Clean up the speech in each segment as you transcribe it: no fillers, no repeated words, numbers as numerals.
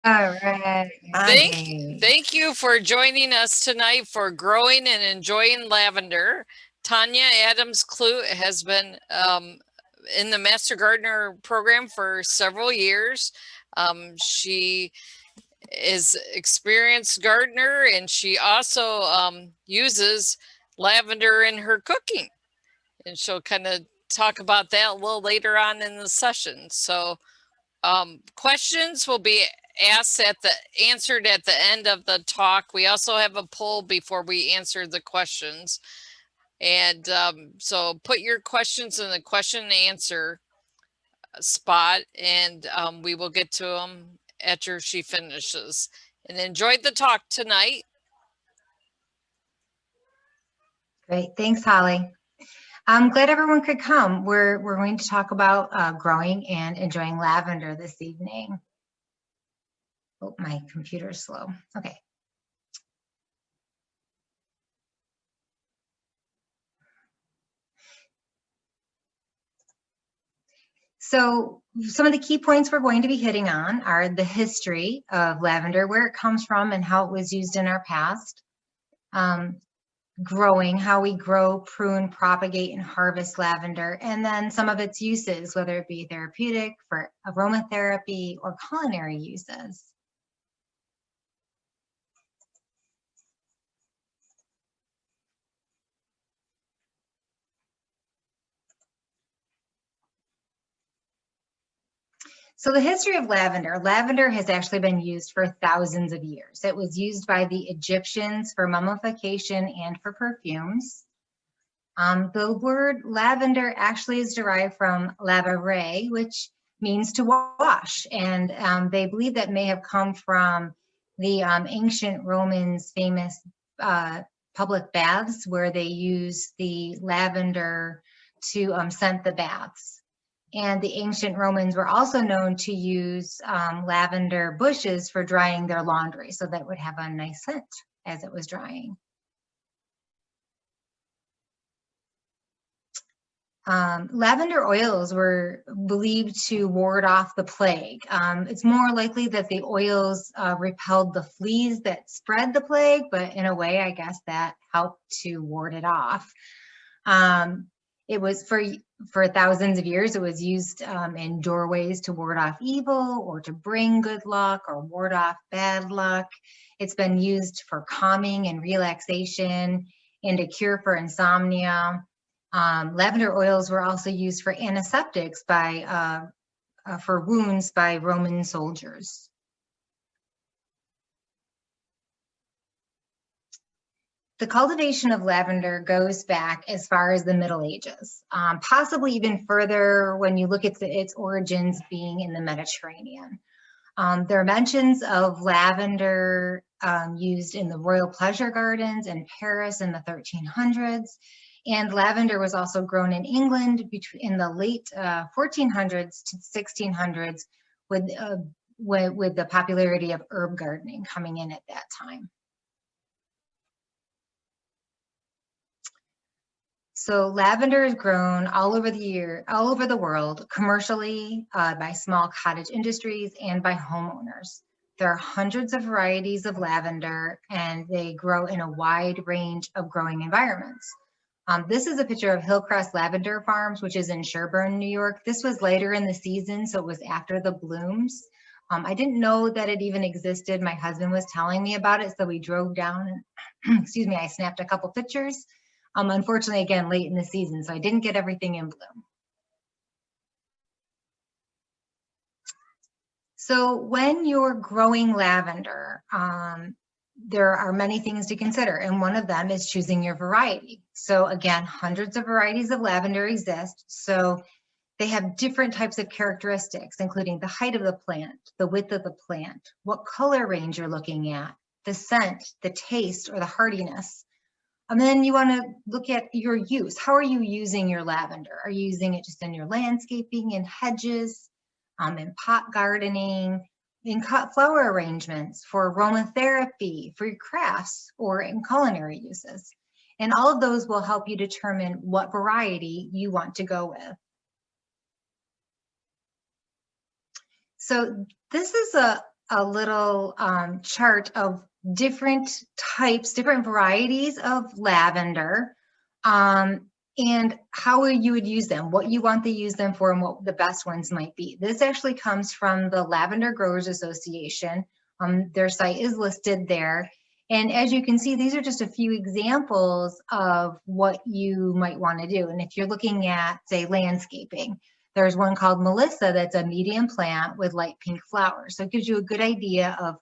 All right. Thank you for joining us tonight for Growing and Enjoying Lavender. Tanya Adams Clute has been in the Master Gardener program for several years. She is experienced gardener, and she also uses lavender in her cooking, and she'll kind of talk about that a little later on in the session. So questions will be answered at the end of the talk. We also have a poll before we answer the questions. And so put your questions in the question and answer spot, and we will get to them after she finishes. And enjoyed the talk tonight. Great. Thanks, Holly. I'm glad everyone could come. We're going to talk about growing and enjoying lavender this evening. Oh, my computer's slow. Okay. So some of the key points we're going to be hitting on are the history of lavender, where it comes from and how it was used in our past. Growing, how we grow, prune, propagate, and harvest lavender, and then some of its uses, whether it be therapeutic, for aromatherapy, or culinary uses. So the history of lavender. Lavender has actually been used for thousands of years. It was used by the Egyptians for mummification and for perfumes. The word lavender actually is derived from lavare, which means to wash. And they believe that may have come from the ancient Romans' famous public baths, where they used the lavender to scent the baths. And the ancient Romans were also known to use lavender bushes for drying their laundry, so that it would have a nice scent as it was drying. Lavender oils were believed to ward off the plague. It's more likely that the oils repelled the fleas that spread the plague, but in a way, I guess that helped to ward it off. It was for thousands of years, it was used in doorways to ward off evil, or to bring good luck, or ward off bad luck. It's been used for calming and relaxation, and a cure for insomnia. Lavender oils were also used for antiseptics for wounds by Roman soldiers. The cultivation of lavender goes back as far as the Middle Ages, possibly even further when you look at its origins being in the Mediterranean. There are mentions of lavender used in the royal pleasure gardens in Paris in the 1300s. And lavender was also grown in England in the late 1400s to 1600s, with the popularity of herb gardening coming in at that time. So lavender is grown all over the world, commercially, by small cottage industries and by homeowners. There are hundreds of varieties of lavender, and they grow in a wide range of growing environments. This is a picture of Hillcrest Lavender Farms, which is in Sherburne, New York. This was later in the season, so it was after the blooms. I didn't know that it even existed. My husband was telling me about it, so we drove down and, excuse me, I snapped a couple pictures. Unfortunately, again, late in the season, so I didn't get everything in bloom. So when you're growing lavender, there are many things to consider, and one of them is choosing your variety. So again, hundreds of varieties of lavender exist. So they have different types of characteristics, including the height of the plant, the width of the plant, what color range you're looking at, the scent, the taste, or the hardiness. And then you want to look at your use. How are you using your lavender? Are you using it just in your landscaping, in hedges, in pot gardening, in cut flower arrangements, for aromatherapy, for your crafts, or in culinary uses? And all of those will help you determine what variety you want to go with. So this is a a little chart of different types, different varieties of lavender, and how you would use them, what you want to use them for, and what the best ones might be. This actually comes from the Lavender Growers Association. Their site is listed there. And as you can see, these are just a few examples of what you might want to do. And if you're looking at, say, landscaping, there's one called Melissa that's a medium plant with light pink flowers. So it gives you a good idea of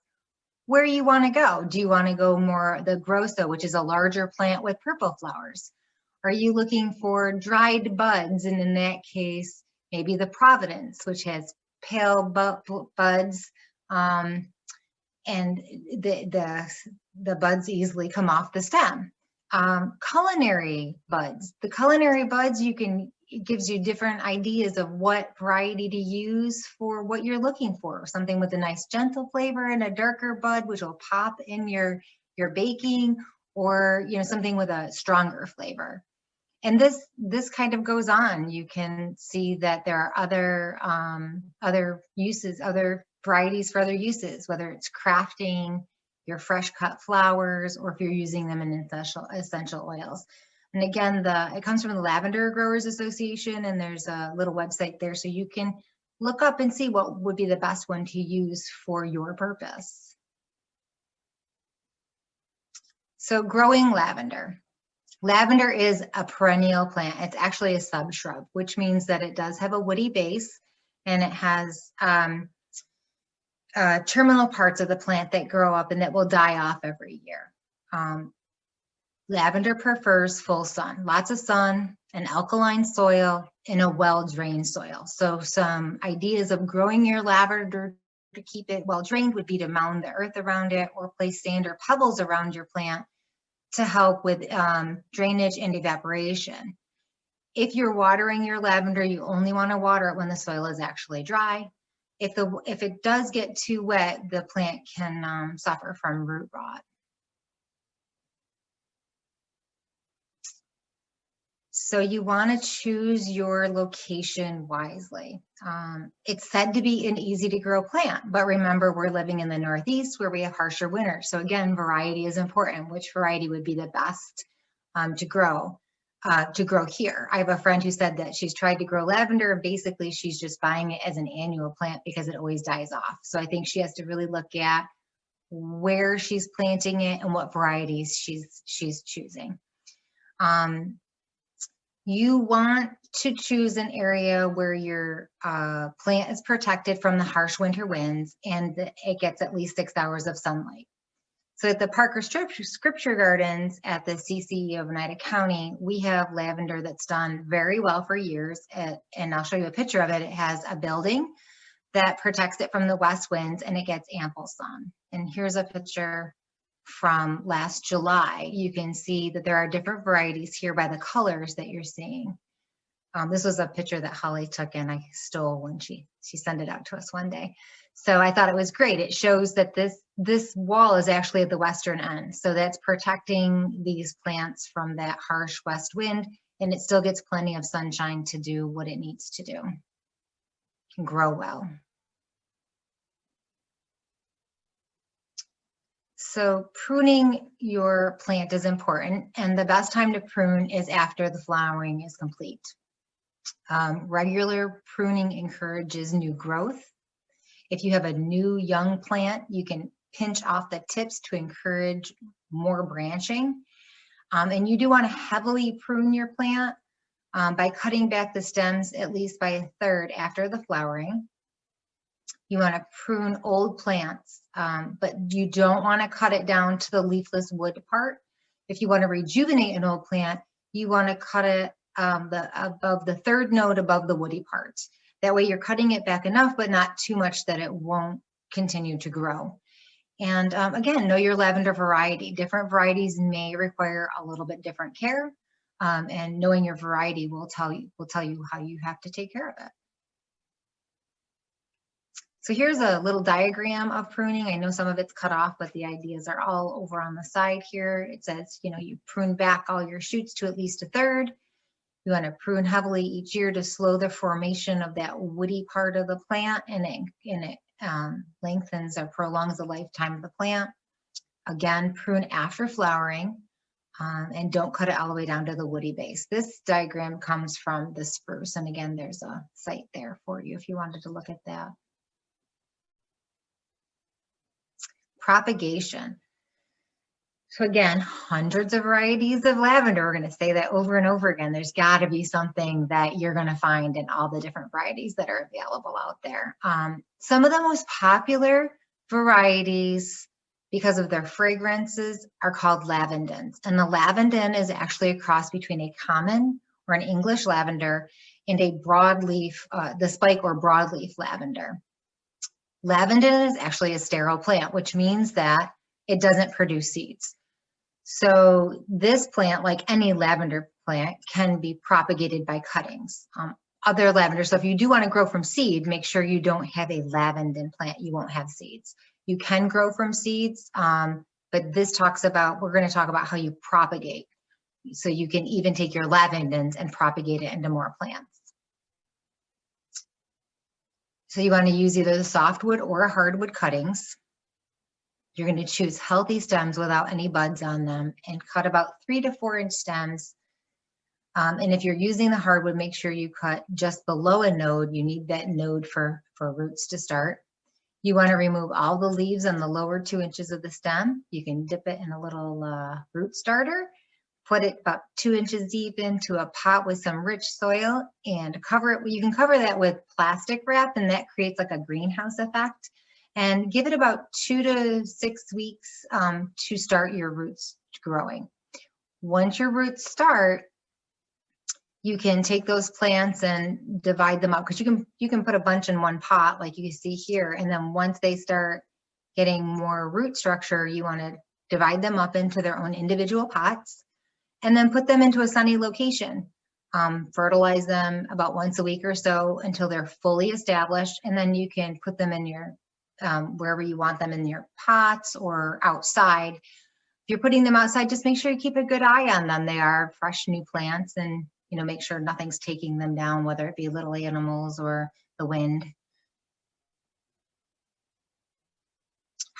where you want to go. Do you want to go more the Grosso, which is a larger plant with purple flowers? Are you looking for dried buds? And in that case, maybe the Providence, which has pale buds, and the buds easily come off the stem. Culinary buds. The culinary buds, it gives you different ideas of what variety to use for what you're looking for. Something with a nice gentle flavor and a darker bud, which will pop in your baking, or something with a stronger flavor. And this kind of goes on. You can see that there are other uses, other varieties for other uses, whether it's crafting your fresh cut flowers, or if you're using them in essential oils. And again, it comes from the Lavender Growers Association, and there's a little website there, so you can look up and see what would be the best one to use for your purpose. So growing lavender. Lavender is a perennial plant. It's actually a subshrub, which means that it does have a woody base, and it has terminal parts of the plant that grow up and that will die off every year. Lavender prefers full sun, lots of sun, an alkaline soil, and a well-drained soil. So some ideas of growing your lavender to keep it well-drained would be to mound the earth around it, or place sand or pebbles around your plant to help with drainage and evaporation. If you're watering your lavender, you only want to water it when the soil is actually dry. If it does get too wet, the plant can suffer from root rot. So you want to choose your location wisely. It's said to be an easy to grow plant, but remember, we're living in the Northeast where we have harsher winters. So again, variety is important. Which variety would be the best to grow here? I have a friend who said that she's tried to grow lavender, and basically she's just buying it as an annual plant because it always dies off. So I think she has to really look at where she's planting it and what varieties she's choosing. You want to choose an area where your plant is protected from the harsh winter winds, and it gets at least 6 hours of sunlight. So at the Parker Scripture Gardens at the CCE of Oneida County, we have lavender that's done very well for years. And I'll show you a picture of it. It has a building that protects it from the west winds, and it gets ample sun. And here's a picture from last July. You can see that there are different varieties here by the colors that you're seeing. This was a picture that Holly took and I stole when she sent it out to us one day. So I thought it was great. It shows that this wall is actually at the western end. So that's protecting these plants from that harsh west wind, and it still gets plenty of sunshine to do what it needs to do and grow well. So pruning your plant is important, and the best time to prune is after the flowering is complete. Regular pruning encourages new growth. If you have a new young plant, you can pinch off the tips to encourage more branching. And you do want to heavily prune your plant by cutting back the stems at least by 1/3 after the flowering. You want to prune old plants, but you don't want to cut it down to the leafless wood part. If you want to rejuvenate an old plant, you want to cut it above the 3rd node above the woody part. That way you're cutting it back enough, but not too much that it won't continue to grow. And again, know your lavender variety. Different varieties may require a little bit different care, and knowing your variety will tell you how you have to take care of it. So here's a little diagram of pruning. I know some of it's cut off, but the ideas are all over on the side here. It says, you prune back all your shoots to at least 1/3. You want to prune heavily each year to slow the formation of that woody part of the plant, and it lengthens or prolongs the lifetime of the plant. Again, prune after flowering, and don't cut it all the way down to the woody base. This diagram comes from the spruce, and again, there's a site there for you if you wanted to look at that. Propagation. So again, hundreds of varieties of lavender. We're going to say that over and over again. There's got to be something that you're going to find in all the different varieties that are available out there. Some of the most popular varieties, because of their fragrances, are called lavendins. And the lavendin is actually a cross between a common or an English lavender and a broadleaf, the spike or broadleaf lavender. Lavendin is actually a sterile plant, which means that it doesn't produce seeds. So this plant, like any lavender plant, can be propagated by cuttings. Other lavender, so if you do want to grow from seed, make sure you don't have a lavendin plant. You won't have seeds. You can grow from seeds, but this talks about, we're going to talk about how you propagate. So you can even take your lavendins and propagate it into more plants. So you want to use either the softwood or hardwood cuttings. You're going to choose healthy stems without any buds on them and cut about 3 to 4 inch stems. And if you're using the hardwood, make sure you cut just below a node. You need that node for roots to start. You want to remove all the leaves on the lower 2 inches of the stem. You can dip it in a little root starter, put it about 2 inches deep into a pot with some rich soil and cover it. You can cover that with plastic wrap, and that creates like a greenhouse effect. And give it about 2 to 6 weeks to start your roots growing. Once your roots start, you can take those plants and divide them up, because you can put a bunch in one pot like you see here, and then once they start getting more root structure, you want to divide them up into their own individual pots and then put them into a sunny location. Fertilize them about once a week or so until they're fully established, and then you can put them in your wherever you want them, in your pots or outside. If you're putting them outside, just make sure you keep a good eye on them. They are fresh new plants, and make sure nothing's taking them down, whether it be little animals or the wind.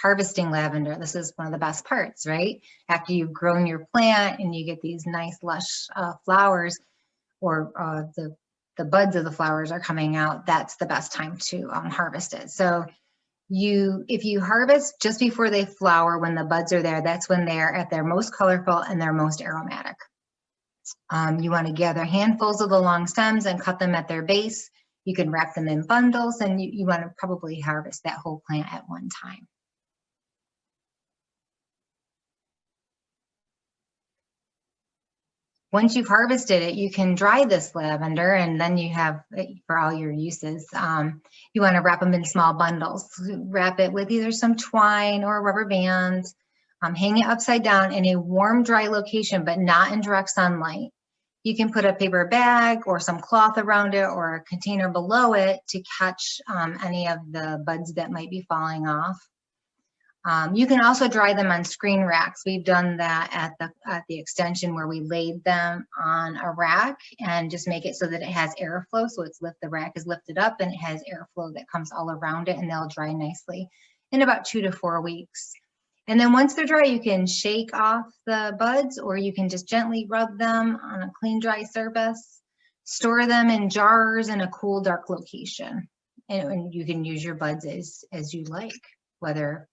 Harvesting lavender. This is one of the best parts, right? After you've grown your plant and you get these nice lush flowers, or the buds of the flowers are coming out, that's the best time to harvest it. So if you harvest just before they flower, when the buds are there, that's when they're at their most colorful and their most aromatic. You want to gather handfuls of the long stems and cut them at their base. You can wrap them in bundles, and you want to probably harvest that whole plant at one time. Once you've harvested it, you can dry this lavender, and then you have it for all your uses. You want to wrap them in small bundles. Wrap it with either some twine or a rubber band. Hang it upside down in a warm, dry location, but not in direct sunlight. You can put a paper bag or some cloth around it or a container below it to catch any of the buds that might be falling off. You can also dry them on screen racks. We've done that at the extension, where we laid them on a rack and just make it so that it has airflow. So the rack is lifted up and it has airflow that comes all around it, and they'll dry nicely in about 2 to 4 weeks. And then once they're dry, you can shake off the buds, or you can just gently rub them on a clean, dry surface. Store them in jars in a cool, dark location. And you can use your buds as you like, whether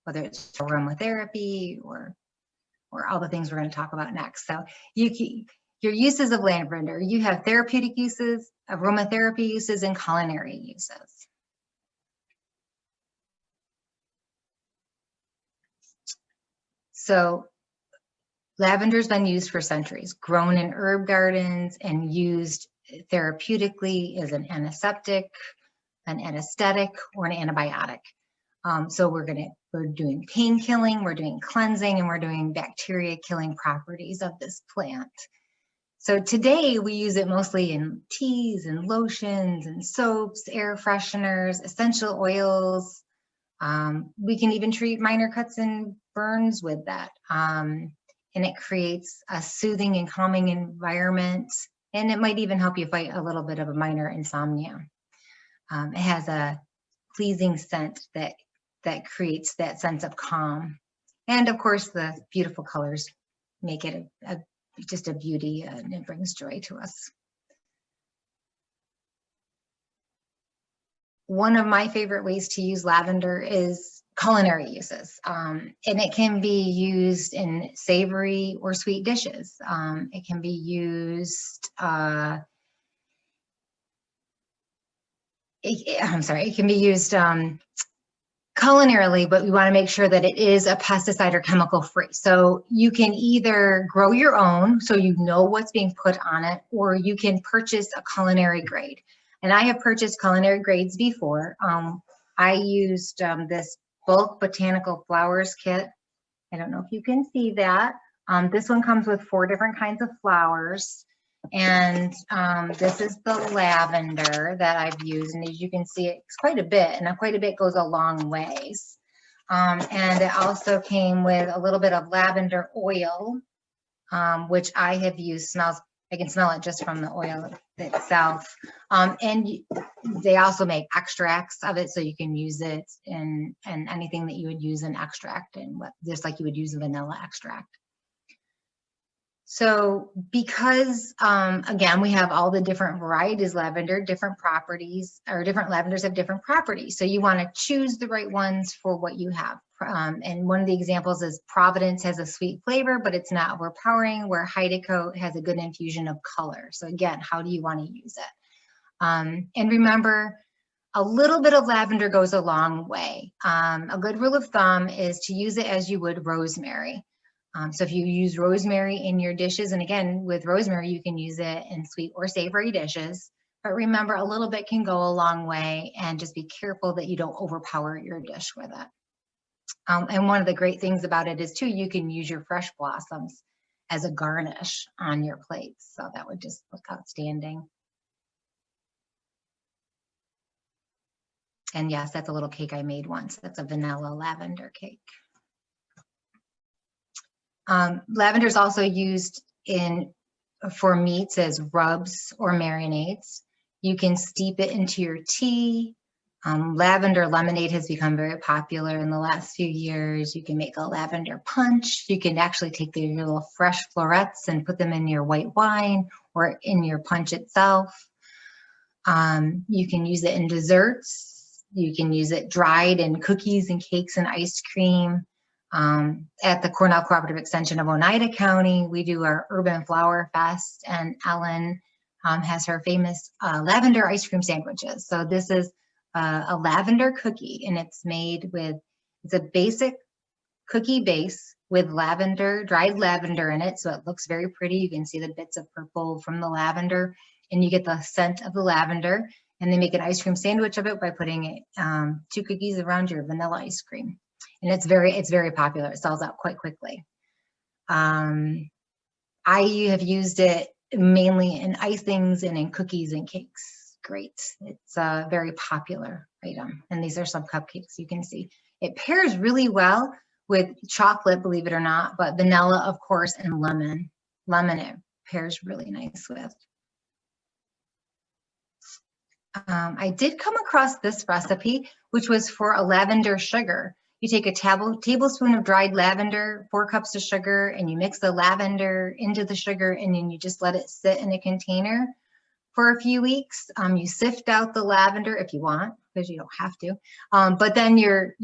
it's aromatherapy or all the things we're going to talk about next. So your uses of lavender, you have therapeutic uses, aromatherapy uses, and culinary uses. So lavender's been used for centuries, grown in herb gardens and used therapeutically as an antiseptic, an anesthetic, or an antibiotic. So we're doing pain killing, we're doing cleansing, and we're doing bacteria killing properties of this plant. So today we use it mostly in teas and lotions and soaps, air fresheners, essential oils. We can even treat minor cuts and burns with that. And it creates a soothing and calming environment, and it might even help you fight a little bit of a minor insomnia. It has a pleasing scent that creates that sense of calm. And of course, the beautiful colors make it just a beauty, and it brings joy to us. One of my favorite ways to use lavender is culinary uses. And it can be used in savory or sweet dishes. It can be used, it can be used culinarily, but we want to make sure that it is a pesticide or chemical free. So you can either grow your own, so you know what's being put on it, or you can purchase a culinary grade. And I have purchased culinary grades before. I used this bulk botanical flowers kit. I don't know if you can see that. This one comes with 4 different kinds of flowers. And this is the lavender that I've used. And as you can see, it's quite a bit, and quite a bit goes a long ways. And it also came with a little bit of lavender oil, which I have used. Smells, I can smell it just from the oil itself. And they also make extracts of it, so you can use it in anything that you would use an extract in, just like you would use a vanilla extract. So because, again, we have all the different varieties of lavender, different properties, or different lavenders have different properties. So you want to choose the right ones for what you have. And one of the examples is Providence has a sweet flavor, but it's not overpowering, where Heidecote has a good infusion of color. So again, how do you want to use it? And remember, a little bit of lavender goes a long way. A good rule of thumb is to use it as you would rosemary. So if you use rosemary in your dishes, and again, with rosemary, you can use it in sweet or savory dishes, but remember, a little bit can go a long way, and just be careful that you don't overpower your dish with it. And one of the great things about it is too, you can use your fresh blossoms as a garnish on your plates. So that would just look outstanding. And yes, that's a little cake I made once. That's a vanilla lavender cake. Lavender is also used for meats as rubs or marinades. You can steep it into your tea. Lavender lemonade has become very popular in the last few years. You can make a lavender punch. You can actually take your little fresh florets and put them in your white wine or in your punch itself. You can use it in desserts. You can use it dried in cookies and cakes and ice cream. At the Cornell Cooperative Extension of Oneida County, we do our Urban Flower Fest, and Ellen has her famous lavender ice cream sandwiches. So this is a lavender cookie, and it's made with, it's a basic cookie base with lavender, dried lavender in it. So it looks very pretty. You can see the bits of purple from the lavender, and you get the scent of the lavender. And they make an ice cream sandwich of it by putting 2 cookies around your vanilla ice cream. And it's very popular. It sells out quite quickly. I have used it mainly in icings and in cookies and cakes. Great. It's a very popular item. And these are some cupcakes you can see. It pairs really well with chocolate, believe it or not, but vanilla, of course, and lemon. Lemon it pairs really nice with. I did come across this recipe, which was for a lavender sugar. You take a tablespoon of dried lavender, 4 cups of sugar, and you mix the lavender into the sugar, and then you just let it sit in a container for a few weeks. You sift out the lavender if you want, because you don't have to. But then your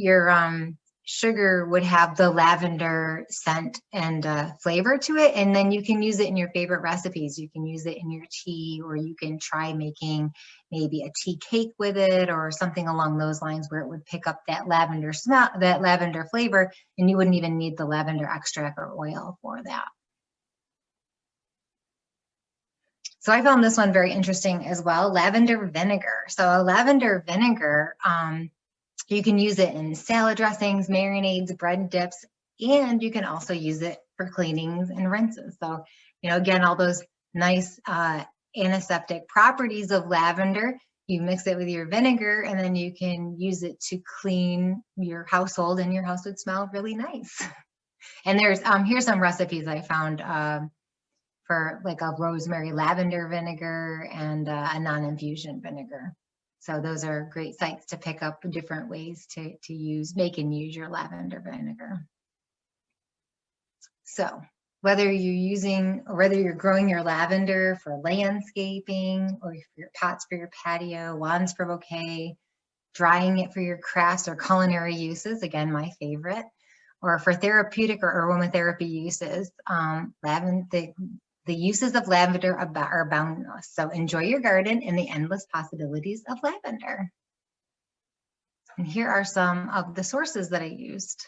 sugar would have the lavender scent and flavor to it, and then you can use it in your favorite recipes. You can use it in your tea, or you can try making maybe a tea cake with it, or something along those lines, where it would pick up that lavender smell, that lavender flavor, and you wouldn't even need the lavender extract or oil for that. So I found this one very interesting as well, lavender vinegar. So a lavender vinegar, you can use it in salad dressings, marinades, bread dips, and you can also use it for cleanings and rinses. So, you know, again, all those nice antiseptic properties of lavender, you mix it with your vinegar, and then you can use it to clean your household, and your house would smell really nice. And there's, here's some recipes I found for like a rosemary lavender vinegar and a non-infusion vinegar. So those are great sites to pick up different ways to make and use your lavender vinegar. So whether you're growing your lavender for landscaping or for your pots for your patio, wands for bouquet, drying it for your crafts or culinary uses, again, my favorite, or for therapeutic or aromatherapy uses, the uses of lavender are boundless. So enjoy your garden and the endless possibilities of lavender. And here are some of the sources that I used.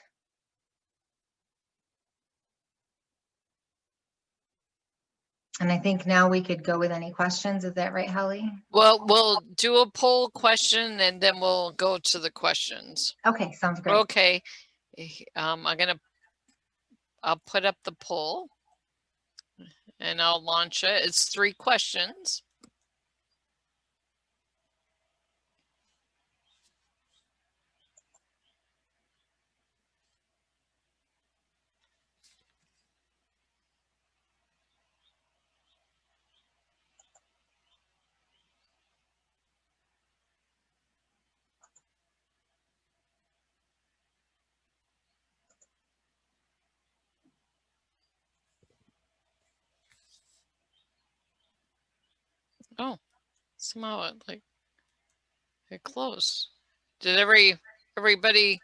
And I think now we could go with any questions. Is that right, Holly? Well, we'll do a poll question and then we'll go to the questions. Okay, sounds great. Okay. I'll put up the poll and I'll launch it. It's 3 questions. Oh, somehow it closed. Did everybody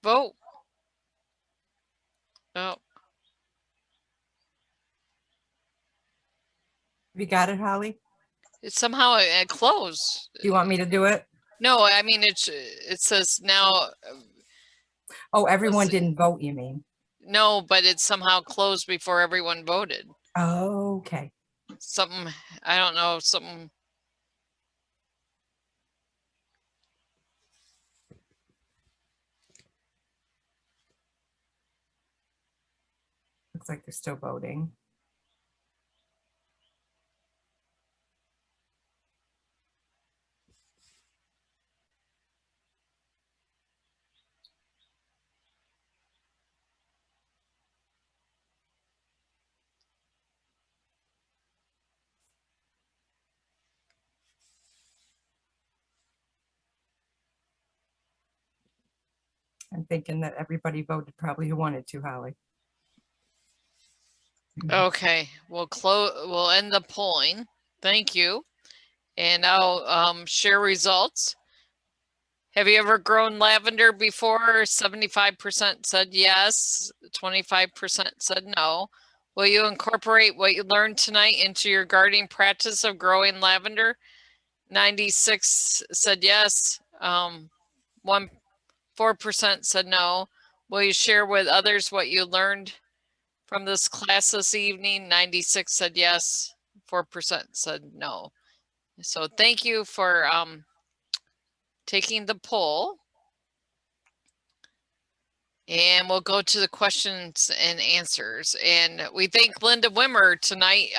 vote? Oh. You got it, Holly? Somehow it closed. Do you want me to do it? No, I mean, it says now. Oh, everyone didn't vote, you mean? No, but it somehow closed before everyone voted. Oh, okay. Something, I don't know, something. Looks like they're still voting. I'm thinking that everybody voted probably who wanted to, Holly. Okay, we'll end the polling. Thank you. And I'll share results. Have you ever grown lavender before? 75% said yes, 25% said no. Will you incorporate what you learned tonight into your gardening practice of growing lavender? 96 said yes. 4% said no. Will you share with others what you learned from this class this evening? 96 said yes. 4% said no. So thank you for taking the poll. And we'll go to the questions and answers. And we thank Linda Wimmer tonight.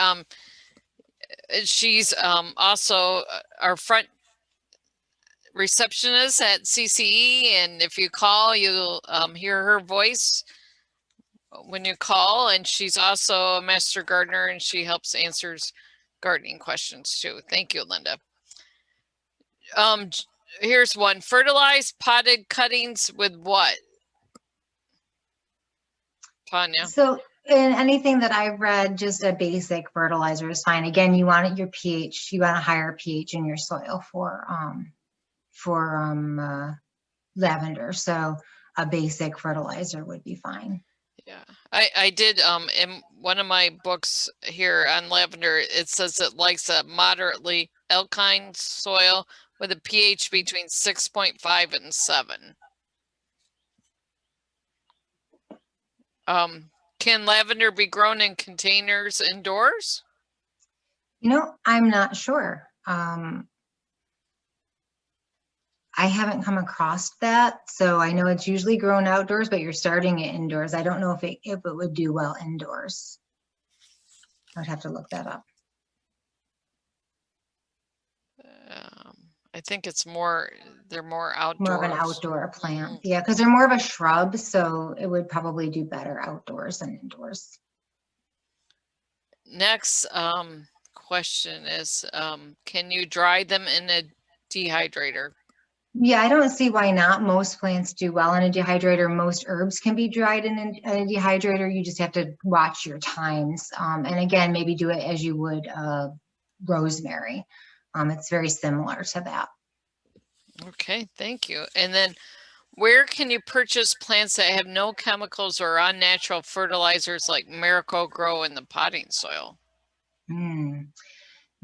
She's also our front receptionist at CCE. And if you call, you'll hear her voice when you call. And she's also a master gardener and she helps answers gardening questions too. Thank you, Linda. Here's one. Fertilized potted cuttings with what? Tanya. So in anything that I've read, just a basic fertilizer is fine. Again, you want your pH, you want a higher pH in your soil for lavender. So a basic fertilizer would be fine. Yeah, I did in one of my books here on lavender, it says it likes a moderately alkaline soil with a pH between 6.5 and 7. Can lavender be grown in containers indoors? You know, I'm not sure. I haven't come across that. So I know it's usually grown outdoors, but you're starting it indoors. I don't know if it would do well indoors. I'd have to look that up. I think it's they're more outdoors. More of an outdoor plant. Yeah, because they're more of a shrub, so it would probably do better outdoors than indoors. Next question is, can you dry them in a dehydrator. Yeah, I don't see why not. Most plants do well in a dehydrator. Most herbs can be dried in a dehydrator. You just have to watch your times. And again, maybe do it as you would rosemary. It's very similar to that. Okay, thank you. And then where can you purchase plants that have no chemicals or unnatural fertilizers like Miracle-Gro in the potting soil?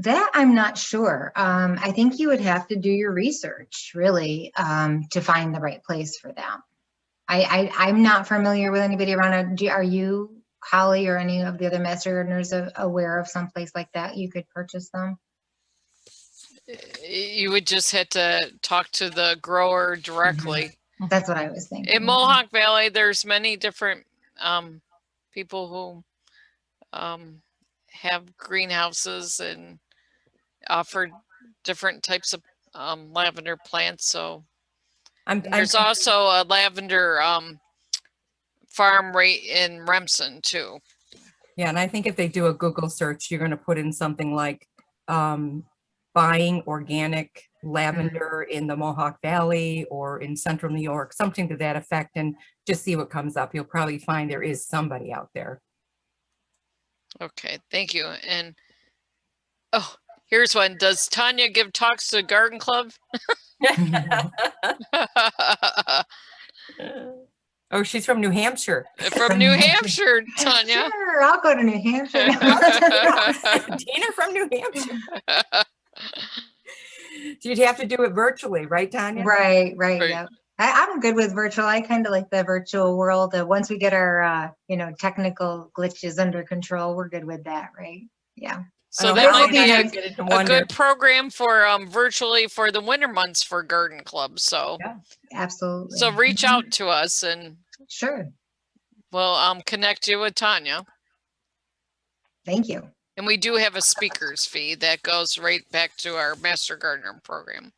That I'm not sure. I think you would have to do your research really to find the right place for that. I'm not familiar with anybody around. Are you, Holly, or any of the other master gardeners aware of some place like that you could purchase them? You would just have to talk to the grower directly. That's what I was thinking. In Mohawk Valley, there's many different people who have greenhouses and offer different types of lavender plants. So there's also a lavender farm right in Remsen too. Yeah, and I think if they do a Google search, you're going to put in something like buying organic lavender in the Mohawk Valley or in central New York, something to that effect, and just see what comes up. You'll probably find there is somebody out there. Okay, thank you. And oh, here's one. Does Tanya give talks to the garden club? Oh, she's from New Hampshire. From New Hampshire, Tanya. Sure, I'll go to New Hampshire. Tina from New Hampshire. You'd have to do it virtually, right, Tanya? Right. Yeah. I'm good with virtual. I kind of like the virtual world. Once we get our, technical glitches under control, we're good with that, right? Yeah. So that might be a good program for virtually for the winter months for garden clubs. So yeah, absolutely. So reach out to us and sure, we'll connect you with Tanya. Thank you. And we do have a speaker's fee that goes right back to our Master Gardener program.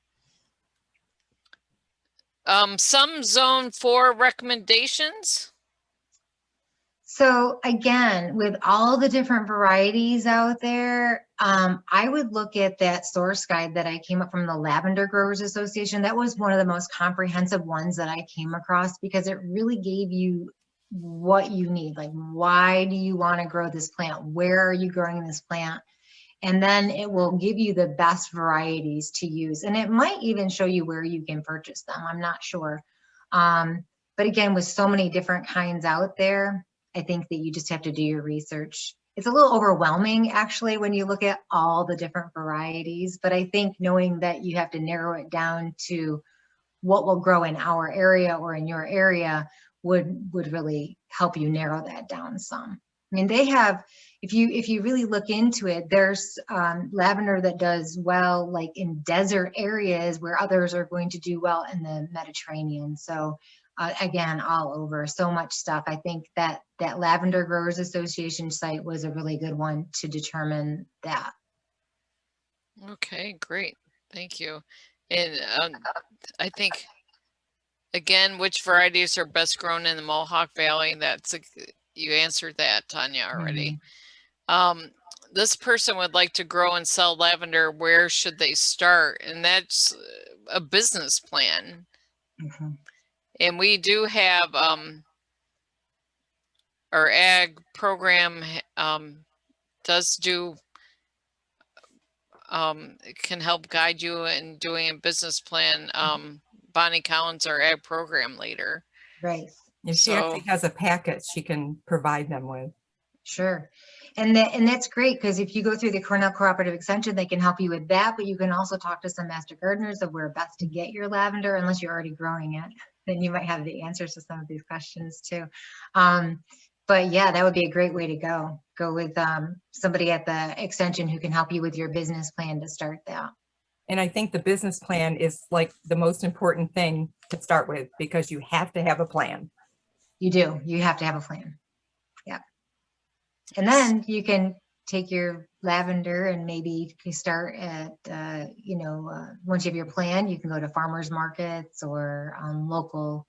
Some Zone 4 recommendations. So again, with all the different varieties out there, I would look at that source guide that I came up from the Lavender Growers Association. That was one of the most comprehensive ones that I came across because it really gave you what you need. Like, why do you want to grow this plant? Where are you growing this plant? And then it will give you the best varieties to use. And it might even show you where you can purchase them. I'm not sure. But again, with so many different kinds out there, I think that you just have to do your research. It's a little overwhelming actually when you look at all the different varieties, but I think knowing that you have to narrow it down to what will grow in our area or in your area would really help you narrow that down some. I mean, they have, if you really look into it, there's lavender that does well like in desert areas where others are going to do well in the Mediterranean. So again, all over, so much stuff. I think that Lavender Growers Association site was a really good one to determine that. Okay, great. Thank you. And I think, again, which varieties are best grown in the Mohawk Valley? You answered that, Tanya, already. This person would like to grow and sell lavender. Where should they start? And that's a business plan. And we do have our ag program does do can help guide you in doing a business plan. Bonnie Collins, our ag program leader. Right. If she actually has a packet she can provide them with. Sure. And that's great because if you go through the Cornell Cooperative Extension, they can help you with that, but you can also talk to some master gardeners of where best to get your lavender, unless you're already growing it. Then you might have the answers to some of these questions too. But yeah, that would be a great way to go with somebody at the extension who can help you with your business plan to start that. And I think the business plan is like the most important thing to start with because you have to have a plan. You do. You have to have a plan. Yeah. And then you can take your lavender and maybe you start at, once you have your plan, you can go to farmers markets or local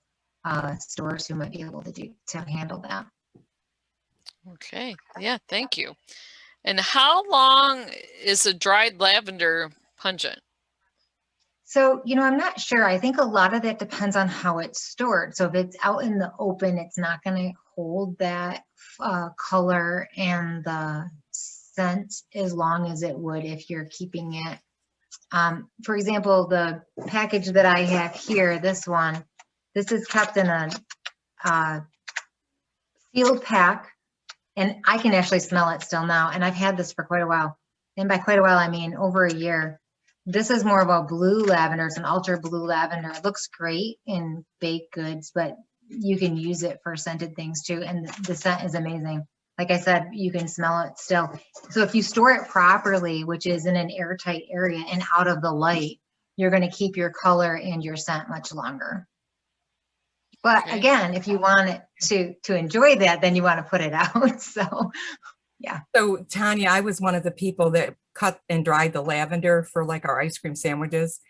stores who might be able to handle that. Okay. Yeah. Thank you. And how long is a dried lavender pungent? So, I'm not sure. I think a lot of that depends on how it's stored. So if it's out in the open, it's not going to hold that color and the scent as long as it would if you're keeping it. For example, the package that I have here, this is kept in a sealed pack, and I can actually smell it still now. And I've had this for quite a while. And by quite a while, I mean over a year. This is more of a blue lavender. It's an ultra blue lavender. It looks great in baked goods, but you can use it for scented things too. And the scent is amazing. Like I said, you can smell it still. So if you store it properly, which is in an airtight area and out of the light, you're going to keep your color and your scent much longer. But Okay. again, if you want it to enjoy that, then you want to put it out. So yeah. So Tanya, I was one of the people that cut and dried the lavender for like our ice cream sandwiches.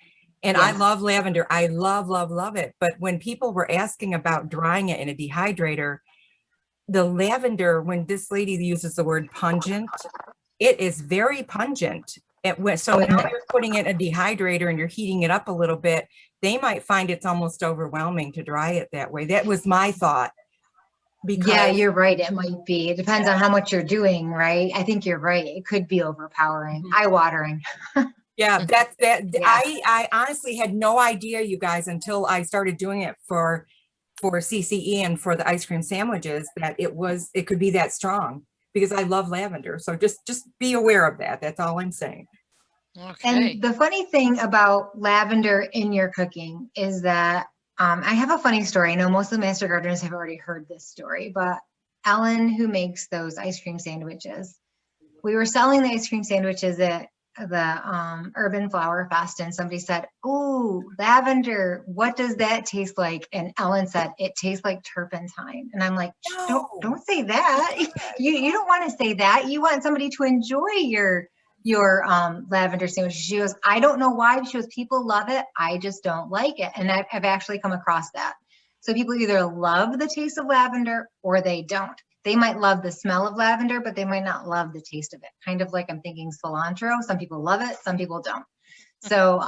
And I Yes. love lavender. I love, love, love it. But when people were asking about drying it in a dehydrator, the lavender, when this lady uses the word pungent, it is very pungent. So now you're putting it in a dehydrator and you're heating it up a little bit, they might find it's almost overwhelming to dry it that way. That was my thought. Yeah, you're right. It might be. It depends on how much you're doing, right? I think you're right. It could be overpowering, eye-watering. Yeah, Yeah. I honestly had no idea, you guys, until I started doing it for CCE and for the ice cream sandwiches, that it could be that strong, because I love lavender. So just be aware of that. That's all I'm saying. Okay. And the funny thing about lavender in your cooking is that I have a funny story. I know most of the master gardeners have already heard this story, but Ellen, who makes those ice cream sandwiches, we were selling the ice cream sandwiches at the Urban Flower Fest, and somebody said, "Oh, lavender, what does that taste like?" And Ellen said, "It tastes like turpentine." And I'm like, No. don't say that. You don't want to say that. You want somebody to enjoy your lavender sandwich. She goes, "I don't know why." She goes, "People love it. I just don't like it." And I've actually come across that. So people either love the taste of lavender or they don't. They might love the smell of lavender, but they might not love the taste of it. Kind of like I'm thinking cilantro. Some people love it, some people don't. So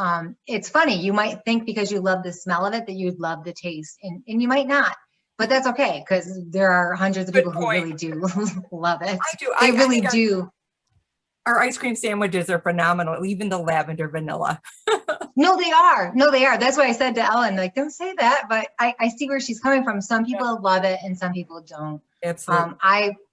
it's funny. You might think because you love the smell of it that you'd love the taste, and you might not. But that's okay, because there are hundreds of people who really do love it. I do. They I really think do. our ice cream sandwiches are phenomenal, even the lavender vanilla. No, they are. No, they are. That's why I said to Ellen, like, don't say that. But I see where she's coming from. Some people love it and some people don't. Absolutely.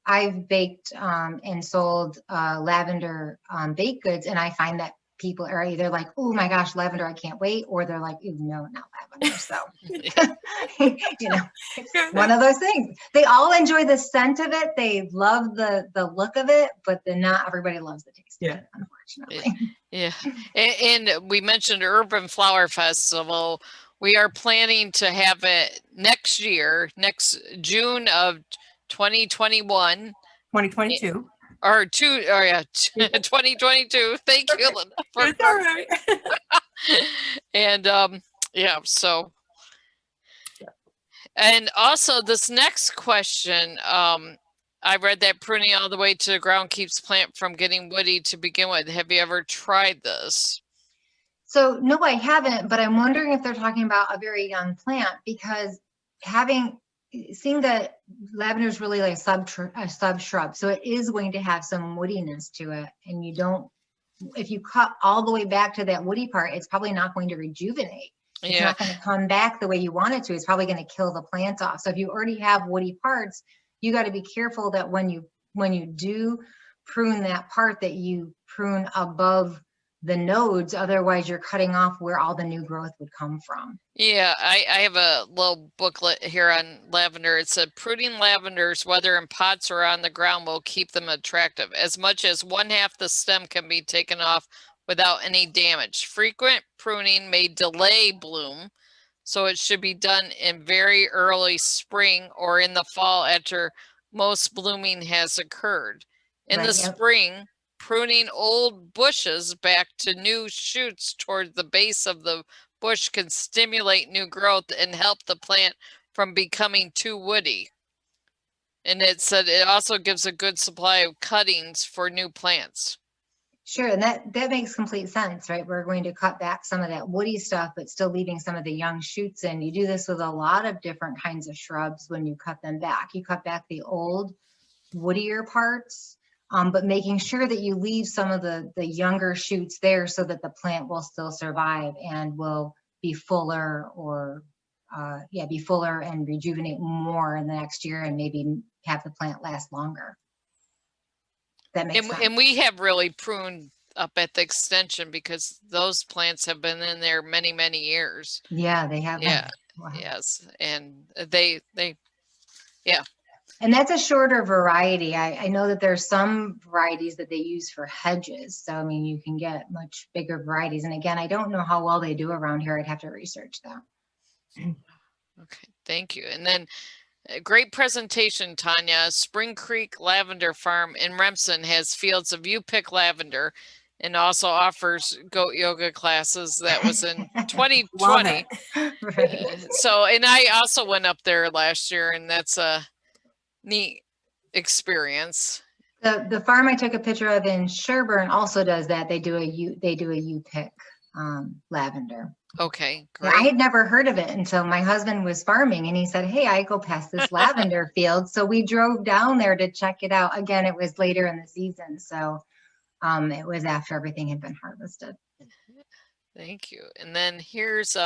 I've baked and sold lavender baked goods, and I find that people are either like, "Oh my gosh, lavender, I can't wait," or they're like, "Ooh, no, not lavender." So, it's one of those things. They all enjoy the scent of it. They love the look of it, but then not everybody loves the taste of it, unfortunately. Yeah. And we mentioned Urban Flower Festival. We are planning to have it next year, next June of 2021. 2022. Or 2022. Thank you, Linda. It's all right. And yeah, so. And also this next question, I read that pruning all the way to the ground keeps plant from getting woody to begin with. Have you ever tried this? So no, I haven't, but I'm wondering if they're talking about a very young plant, because seeing that lavender is really like a sub shrub, so it is going to have some woodiness to it. And if you cut all the way back to that woody part, it's probably not going to rejuvenate. It's not going to come back the way you want it to. It's probably going to kill the plant off. So if you already have woody parts, you got to be careful that when you do prune that part, that you prune above the nodes. Otherwise you're cutting off where all the new growth would come from. Yeah, I have a little booklet here on lavender. It said pruning lavenders, whether in pots or on the ground, will keep them attractive. As much as 1/2 the stem can be taken off without any damage. Frequent pruning may delay bloom, so it should be done in very early spring or in the fall after most blooming has occurred. In the spring, pruning old bushes back to new shoots toward the base of the bush can stimulate new growth and help the plant from becoming too woody. And it said it also gives a good supply of cuttings for new plants. Sure, and that makes complete sense, right? We're going to cut back some of that woody stuff, but still leaving some of the young shoots in. You do this with a lot of different kinds of shrubs when you cut them back. You cut back the old woodier parts, but making sure that you leave some of the younger shoots there so that the plant will still survive and will be fuller or be fuller and rejuvenate more in the next year and maybe have the plant last longer. That makes sense. And we have really pruned up at the extension because those plants have been in there many, many years. Yeah, they have. Yeah. Wow. Yes. And they, yeah. And that's a shorter variety. I know that there's some varieties that they use for hedges. So, I mean, you can get much bigger varieties. And again, I don't know how well they do around here. I'd have to research that. Okay. Thank you. And then a great presentation, Tanya. Spring Creek Lavender Farm in Remsen has fields of you pick lavender and also offers goat yoga classes. That was in 2020. Right. So, and I also went up there last year, and that's a neat experience. The farm I took a picture of in Sherburne also does that. They do a you pick lavender. Okay, Yeah, great. I had never heard of it until my husband was farming and he said, hey, I go past this lavender field. So we drove down there to check it out. Again, it was later in the season. So it was after everything had been harvested. Thank you. And then here's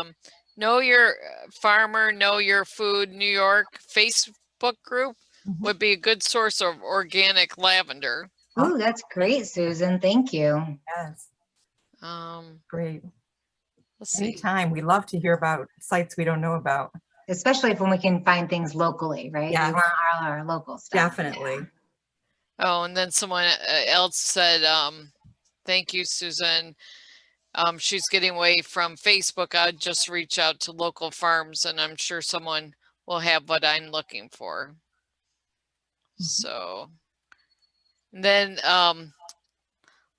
Know Your Farmer, Know Your Food New York Facebook group would be a good source of organic lavender. Oh, that's great, Susan. Thank you. Yes. Great. Let's see. Anytime. We love to hear about sites we don't know about. Especially if when we can find things locally, right? Yes. We want our local stuff. Definitely. Oh, and then someone else said, thank you, Susan. She's getting away from Facebook. I'd just reach out to local farms and I'm sure someone will have what I'm looking for. So then,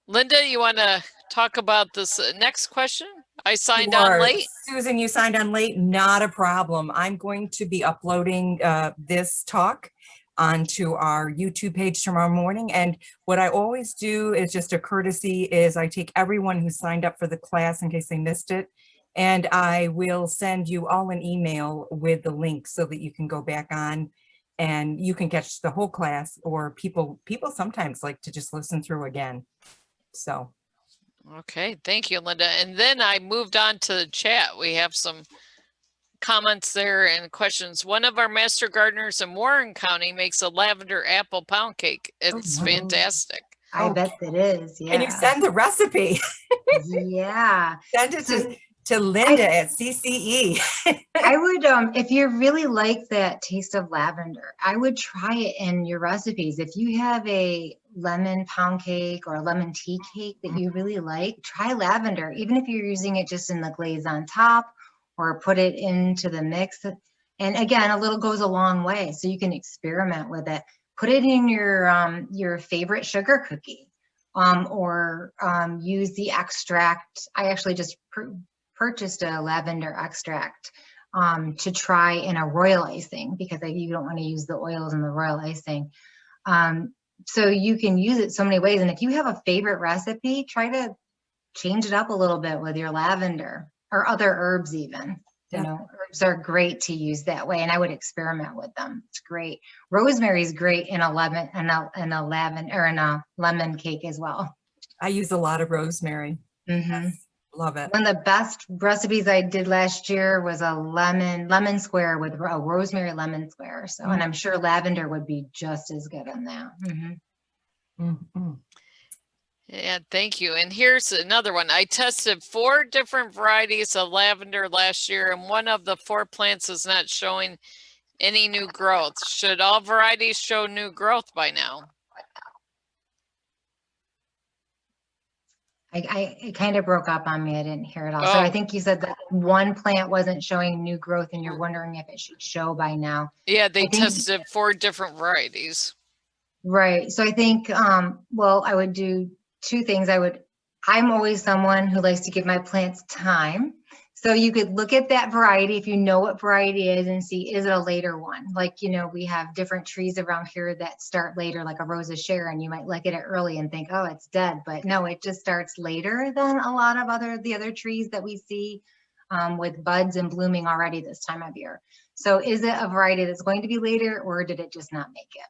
Linda, you want to talk about this next question? I signed on late. Susan, you signed on late, not a problem. I'm going to be uploading this talk onto our YouTube page tomorrow morning. And what I always do is just a courtesy is I take everyone who signed up for the class in case they missed it. And I will send you all an email with the link so that you can go back on and you can catch the whole class, or people sometimes like to just listen through again. So. Okay, thank you, Linda. And then I moved on to the chat. We have some comments there and questions. One of our master gardeners in Warren County makes a lavender apple pound cake. It's fantastic. I bet it is. Yeah. Can you send the recipe? Yeah. Send it to Linda at CCE. I would, if you really like that taste of lavender, I would try it in your recipes. If you have a lemon pound cake or a lemon tea cake that you really like, try lavender, even if you're using it just in the glaze on top or put it into the mix. And again, a little goes a long way, so you can experiment with it. Put it in your favorite sugar cookie, or use the extract. I actually just purchased a lavender extract to try in a royal icing, because you don't want to use the oils in the royal icing. So you can use it so many ways. And if you have a favorite recipe, try to change it up a little bit with your lavender or other herbs even. You know, herbs are great to use that way, and I would experiment with them. It's great. Rosemary is great in a lemon in a lemon cake as well. I use a lot of rosemary. Mm-hmm. Love it. One of the best recipes I did last year was a lemon square with a rosemary lemon square. So, and I'm sure lavender would be just as good on that. Mm-hmm. Yeah, thank you. And here's another one. I tested 4 different varieties of lavender last year, and one of the 4 plants is not showing any new growth. Should all varieties show new growth by now? It kind of broke up on me. I didn't hear it all. So I think you said that one plant wasn't showing new growth and you're wondering if it should show by now. Yeah, they tested 4 different varieties. Right. So I think, well, I would do 2 things. I'm always someone who likes to give my plants time. So you could look at that variety if you know what variety it is and see, is it a later one? Like, you know, we have different trees around here that start later, like a Rose of Sharon. You might look at it early and think, oh, it's dead. But no, it just starts later than a lot of the other trees that we see with buds and blooming already this time of year. So is it a variety that's going to be later, or did it just not make it?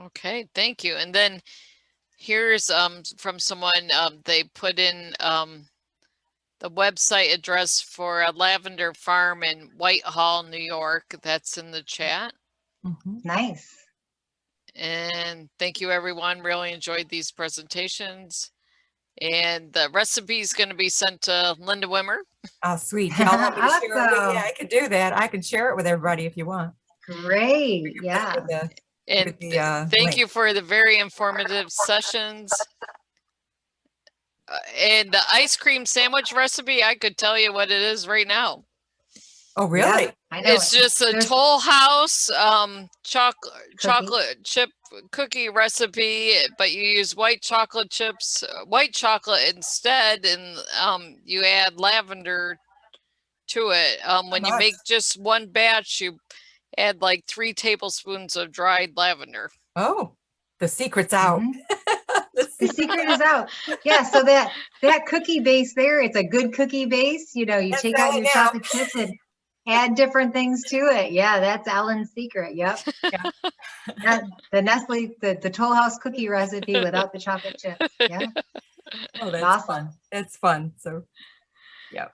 Okay, thank you. And then here's from someone, they put in the website address for a lavender farm in Whitehall, New York. That's in the chat. Nice. And thank you, everyone. Really enjoyed these presentations. And the recipe is going to be sent to Linda Wimmer. Oh, sweet. Y'all want me to share it with you? Awesome. I could do that. I can share it with everybody if you want. Great. Yeah. And thank you for the very informative sessions. And the ice cream sandwich recipe, I could tell you what it is right now. Oh, really? Yeah, I know It's just a Toll House chocolate chip cookie recipe, but you use white chocolate chips, white chocolate instead, and you add lavender to it. When you make just one batch, you add like 3 tablespoons of dried lavender. Oh, the secret's out. The secret is out. Yeah, so that cookie base there, it's a good cookie base. You know, you take out your chocolate chips and add different things to it. Yeah, that's Alan's secret. Yep. Yeah. The Nestle, the Toll House cookie recipe without the chocolate chips. Yeah. Oh, that's awesome. Fun. That's fun. So, yeah.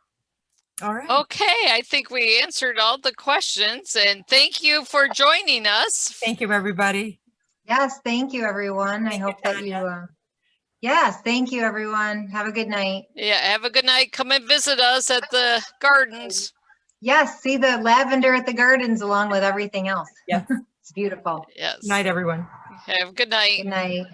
All right. Okay, I think we answered all the questions, and thank you for joining us. Thank you, everybody. Yes, thank you, everyone. I hope that you, yes, thank you, everyone. Have a good night. Yeah, have a good night. Come and visit us at the gardens. Yes, see the lavender at the gardens along with everything else. Yes. It's beautiful. Yes. Good night, everyone. Have a good night. Good night.